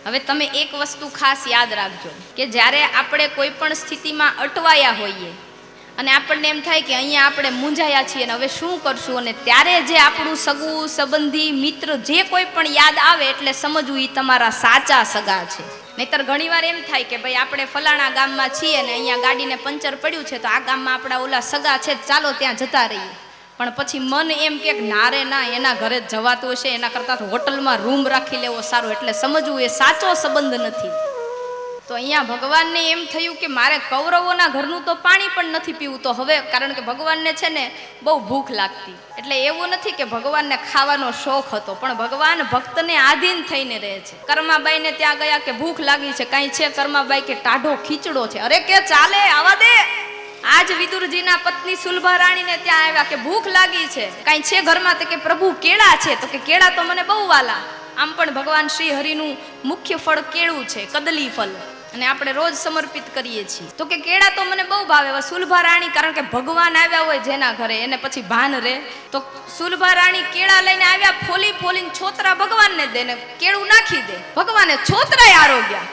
હવે તમે એક વસ્તુ ખાસ યાદ રાખજો કે જ્યારે આપણે કોઈ પણ સ્થિતિમાં અટવાયા હોઈએ અને આપણને એમ થાય કે અહીંયા આપણે મૂંઝાયા છીએ અને હવે શું કરશું, અને ત્યારે જે આપણું સગું સંબંધી મિત્ર જે કોઈ પણ યાદ આવે એટલે સમજવું એ તમારા સાચા સગા છે. નહીતર ઘણીવાર એમ થાય કે ભાઈ આપણે ફલાણા ગામમાં છીએ ને અહીંયા ગાડીને પંચર પડ્યું છે તો આ ગામમાં આપણા ઓલા સગા છે ચાલો ત્યાં જતા રહીએ, પણ પછી મન એમ કે ના રે ના એના ઘરે જ જવાતું હશે, એના કરતાં હોટલમાં રૂમ રાખી લેવો સારો, એટલે સમજવું એ સાચો સંબંધ નથી. તો અહીંયા ભગવાનને એમ થયું કે મારે કૌરવોના ઘરનું તો પાણી પણ નથી પીવું, તો હવે કારણ કે ભગવાનને છે ને બહુ ભૂખ લાગતી, એટલે એવું નથી કે ભગવાનને ખાવાનો શોખ હતો, પણ ભગવાન ભક્તને આધીન થઈને રહે છે. કર્માબાઈને ત્યાં ગયા કે ભૂખ લાગી છે, કાંઈ છે? કર્માબાઈ કે ટાઢો ખીચડો છે. અરે કે ચાલે આવા દે. આજ વિદુરજીના પત્ની સુલભા રાણીને ત્યાં આવ્યા કે ભૂખ લાગી છે, કાંઈ છે ઘરમાં? તો કે પ્રભુ કેળા છે. તો કે કેળા તો મને બહુ વાલા. આમ પણ ભગવાન શ્રી હરિનું મુખ્ય ફળ કેળું છે, કદલી ફળ, અને આપણે રોજ સમર્પિત કરીએ છીએ. તો કે કેળા તો મને બહુ ભાવે. હવે સુલભા રાણી, કારણ કે ભગવાન આવ્યા હોય જેના ઘરે એને પછી ભાન રહે, તો સુલભા રાણી કેળા લઈને આવ્યા, ફોલી ફોલીને છોતરા ભગવાનને દે ને કેળું નાખી દે. ભગવાને છોતરાય આરોગ્યા.